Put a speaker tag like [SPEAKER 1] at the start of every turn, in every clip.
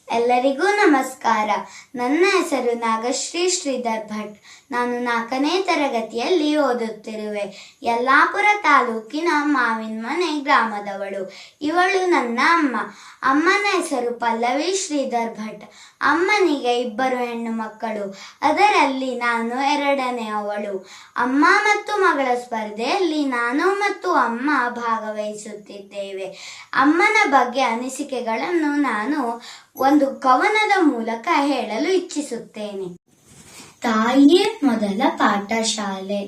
[SPEAKER 1] ಎಲ್ಲರಿಗೂ ನಮಸ್ಕಾರ. ನನ್ನ ಹೆಸರು ನಾಗಶ್ರೀ ಶ್ರೀಧರ್ ಭಟ್. ನಾನು 4ನೇ ತರಗತಿಯಲ್ಲಿ ಓದುತ್ತಿರುವೆ. ಯಲ್ಲಾಪುರ ತಾಲೂಕಿನ ಮಾವಿನಮನೆ ಗ್ರಾಮದವಳು. ಇವಳು ನನ್ನ ಅಮ್ಮ. ಅಮ್ಮನ ಹೆಸರು ಪಲ್ಲವಿ ಶ್ರೀಧರ್ ಭಟ್. ಅಮ್ಮನಿಗೆ 2 ಹೆಣ್ಣು ಮಕ್ಕಳು, ಅದರಲ್ಲಿ ನಾನು 2ನೇಯವಳು. ಅಮ್ಮ ಮತ್ತು ಮಗಳ ಸ್ಪರ್ಧೆಯಲ್ಲಿ ನಾನು ಮತ್ತು ಅಮ್ಮ ಭಾಗವಹಿಸುತ್ತಿದ್ದೇವೆ. ಅಮ್ಮನ ಬಗ್ಗೆ ಅನಿಸಿಕೆಗಳನ್ನು ನಾನು ಒಂದು ಕವನದ ಮೂಲಕ ಹೇಳಲು ಇಚ್ಛಿಸುತ್ತೇನೆ. ತಾಯಿಯೇ ಮೊದಲ ಪಾಠಶಾಲೆ.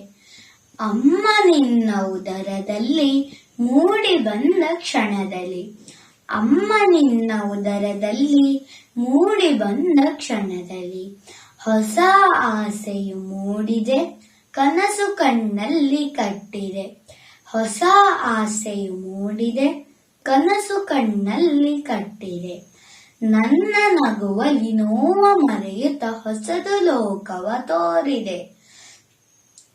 [SPEAKER 1] ಅಮ್ಮ ನಿನ್ನ ಉದರದಲ್ಲಿ ಮೂಡಿ ಬಂದ ಕ್ಷಣದಲ್ಲಿ. ಅಮ್ಮ ನಿನ್ನ ಉದರದಲ್ಲಿ ಮೂಡಿ ಬಂದ ಕ್ಷಣದಲ್ಲಿ ಹೊಸ ಆಸೆಯು ಮೂಡಿದೆ, ಕನಸು ಕಣ್ಣಲ್ಲಿ ಕಟ್ಟಿದೆ. ಹೊಸ ಆಸೆಯು ಮೂಡಿದೆ, ಕನಸು ಕಣ್ಣಲ್ಲಿ ಕಟ್ಟಿದೆ. ನನ್ನ ನಗುವಲಿ ನೋವ ಮರೆಯುತ್ತ ಹೊಸದು ಲೋಕವ ತೋರಿದೆ.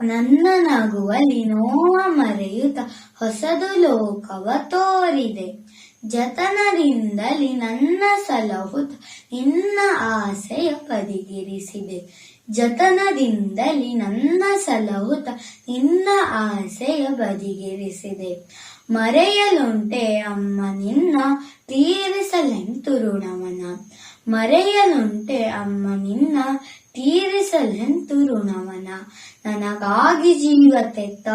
[SPEAKER 1] ನನ್ನ ನಗುವಲಿ ನೋವ ಮರೆಯುತ್ತ ಹೊಸದು ಲೋಕವ ತೋರಿದೆ. ಜತನದಿಂದಲಿ ನನ್ನ ಸಲಹುತ್ತ ನಿನ್ನ ಆಸೆಯ ಬದಿಗಿರಿಸಿದೆ. ಜತನದಿಂದಲಿ ನನ್ನ ಸಲಹುತ್ತ ನಿನ್ನ ಆಸೆಯ ಬದಿಗಿರಿಸಿದೆ. ಮರೆಯಲುಂಟೆ ಅಮ್ಮ ನಿನ್ನ ತೀರಿಸಲೆಂತು ಋಣವನ. ಮರೆಯಲುಂಟೆ ಅಮ್ಮ ನಿನ್ನ ತೀರಿಸಲೆಂತು ಋಣವನ. ನನಗಾಗಿ ಜೀವ ತೆತ್ತ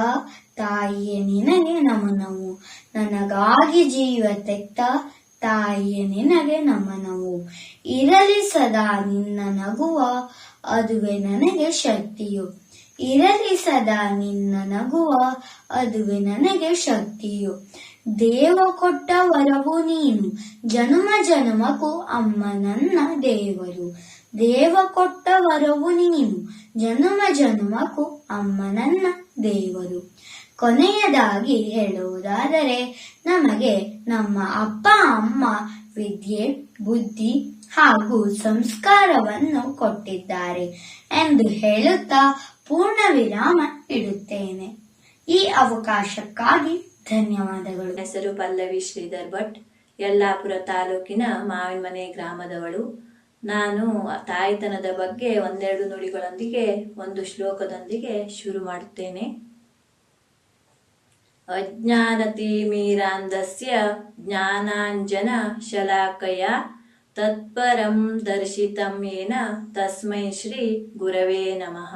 [SPEAKER 1] ತಾಯಿಯೇ ನಿನಗೆ ನಮನವು. ನನಗಾಗಿ ಜೀವ ತೆತ್ತ ತಾಯಿಯೇ ನಿನಗೆ ನಮನವು. ಇರಲಿ ಸದಾ ನಿನ್ನ ನಗುವ, ಅದುವೆ ನನಗೆ ಶಕ್ತಿಯು. ಇರಲಿ ಸದಾ ನಿನ್ನ ನಗುವ, ಅದುವೆ ನನಗೆ ಶಕ್ತಿಯು. ದೇವ ಕೊಟ್ಟ ವರವು ನೀನು, ಜನುಮ ಜನುಮಕ್ಕೂ ಅಮ್ಮ ನನ್ನ ದೇವರು. ದೇವ ಕೊಟ್ಟ ವರವು ನೀನು, ಜನುಮ ಜನುಮಕ್ಕೂ ಅಮ್ಮ ನನ್ನ ದೇವರು. ಕೊನೆಯದಾಗಿ ಹೇಳುವುದಾದರೆ, ನಮಗೆ ನಮ್ಮ ಅಪ್ಪ ಅಮ್ಮ ವಿದ್ಯೆ, ಬುದ್ಧಿ ಹಾಗೂ ಸಂಸ್ಕಾರವನ್ನು ಕೊಟ್ಟಿದ್ದಾರೆ ಎಂದು ಹೇಳುತ್ತಾ ಪೂರ್ಣ ವಿರಾಮ ಇಡುತ್ತೇನೆ. ಈ ಅವಕಾಶಕ್ಕಾಗಿ ಧನ್ಯವಾದಗಳು.
[SPEAKER 2] ಹೆಸರು ಪಲ್ಲವಿ ಶ್ರೀಧರ್ ಭಟ್. ಯಲ್ಲಾಪುರ ತಾಲೂಕಿನ ಮಾವಿನಮನೆ ಗ್ರಾಮದವಳು. ನಾನು ತಾಯ್ತನದ ಬಗ್ಗೆ 1-2 ನುಡಿಗಳೊಂದಿಗೆ ಒಂದು ಶ್ಲೋಕದೊಂದಿಗೆ ಶುರು ಮಾಡುತ್ತೇನೆ. ಅಜ್ಞಾನತಿಮಿರಾಂಧಸ್ಯ ಜ್ಞಾನಾಂಜನ ಶಲಾಕಯ ತತ್ಪರಂ ದರ್ಶಿತಂ ಯೇನ ತಸ್ಮೈ ಶ್ರೀ ಗುರವೇ ನಮಃ.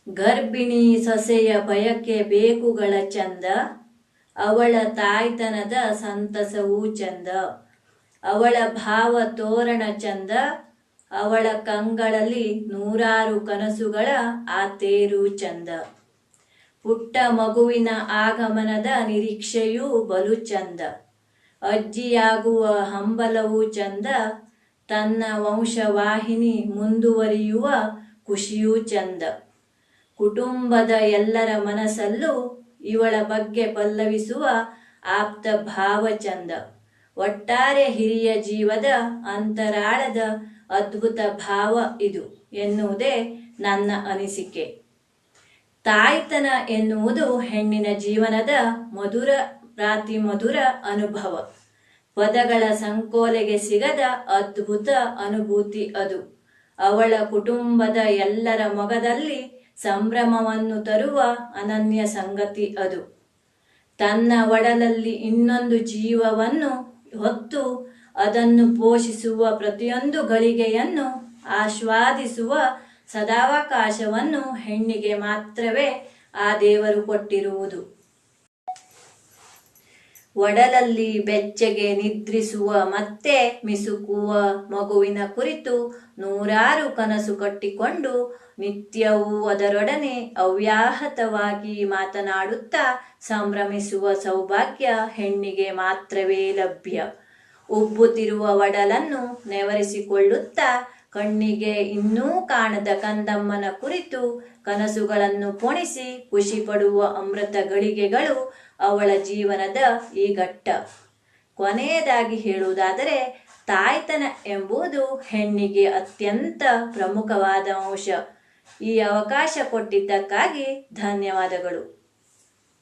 [SPEAKER 2] ಗರ್ಭಿಣಿ ಸೊಸೆಯ ಬಯಕೆ ಬೇಕುಗಳ ಚಂದ, ಅವಳ ತಾಯ್ತನದ ಸಂತಸವೂ ಚಂದ. ಅವಳ ಭಾವ ತೋರಣ ಚಂದ, ಅವಳ ಕಂಗಳಲ್ಲಿ 100 ಕನಸುಗಳ ಆ ತೇರು ಚಂದ. ಪುಟ್ಟ ಮಗುವಿನ ಆಗಮನದ ನಿರೀಕ್ಷೆಯೂ ಬಲು ಚಂದ. ಅಜ್ಜಿಯಾಗುವ ಹಂಬಲವೂ ಚಂದ, ತನ್ನ ವಂಶವಾಹಿನಿ ಮುಂದುವರಿಯುವ ಖುಷಿಯೂ ಚಂದ. ಕುಟುಂಬದ ಎಲ್ಲರ ಮನಸ್ಸಲ್ಲೂ ಇವಳ ಬಗ್ಗೆ ಪಲ್ಲವಿಸುವ ಆಪ್ತ ಭಾವ ಚಂದ. ಒಟ್ಟಾರೆ ಹಿರಿಯ ಜೀವದ ಅಂತರಾಳದ ಅದ್ಭುತ ಭಾವ ಇದು ಎನ್ನುವುದೇ ನನ್ನ ಅನಿಸಿಕೆ. ತಾಯ್ತನ ಎನ್ನುವುದು ಹೆಣ್ಣಿನ ಜೀವನದ ಮಧುರ ಪ್ರಾತಿ ಮಧುರ ಅನುಭವ. ಪದಗಳ ಸಂಕೋಲೆಗೆ ಸಿಗದ ಅದ್ಭುತ ಅನುಭೂತಿ ಅದು. ಅವಳ ಕುಟುಂಬದ ಎಲ್ಲರ ಮೊಗದಲ್ಲಿ ಸಂಭ್ರಮವನ್ನು ತರುವ ಅನನ್ಯ ಸಂಗತಿ ಅದು. ತನ್ನ ಒಡಲಲ್ಲಿ ಇನ್ನೊಂದು ಜೀವವನ್ನು ಹೊತ್ತು ಅದನ್ನು ಪೋಷಿಸುವ ಪ್ರತಿಯೊಂದು ಗಳಿಗೆಯನ್ನು ಆಸ್ವಾದಿಸುವ ಸದಾವಕಾಶವನ್ನು ಹೆಣ್ಣಿಗೆ ಮಾತ್ರವೇ ಆ ದೇವರು ಕೊಟ್ಟಿರುವುದು. ಒಡಲಲ್ಲಿ ಬೆಚ್ಚಗೆ ನಿದ್ರಿಸುವ ಮತ್ತೆ ಮಿಸುಕುವ ಮಗುವಿನ ಕುರಿತು 100 ಕನಸು ಕಟ್ಟಿಕೊಂಡು ನಿತ್ಯವೂ ಅದರೊಡನೆ ಅವ್ಯಾಹತವಾಗಿ ಮಾತನಾಡುತ್ತಾ ಸಂಭ್ರಮಿಸುವ ಸೌಭಾಗ್ಯ ಹೆಣ್ಣಿಗೆ ಮಾತ್ರವೇ ಲಭ್ಯ. ಉಬ್ಬುತ್ತಿರುವ ಒಡಲನ್ನು ನೆವರಿಸಿಕೊಳ್ಳುತ್ತಾ ಕಣ್ಣಿಗೆ ಇನ್ನೂ ಕಾಣದ ಕಂದಮ್ಮನ ಕುರಿತು ಕನಸುಗಳನ್ನು ಪೊಣಿಸಿ ಖುಷಿ ಪಡುವ ಅಮೃತ ಗಳಿಗೆಗಳು ಅವಳ ಜೀವನದ ಈ ಘಟ್ಟ. ಕೊನೆಯದಾಗಿ ಹೇಳುವುದಾದರೆ, ತಾಯ್ತನ ಎಂಬುದು ಹೆಣ್ಣಿಗೆ ಅತ್ಯಂತ ಪ್ರಮುಖವಾದ ಅಂಶ. ಈ ಅವಕಾಶ ಕೊಟ್ಟಿದ್ದಕ್ಕಾಗಿ ಧನ್ಯವಾದಗಳು.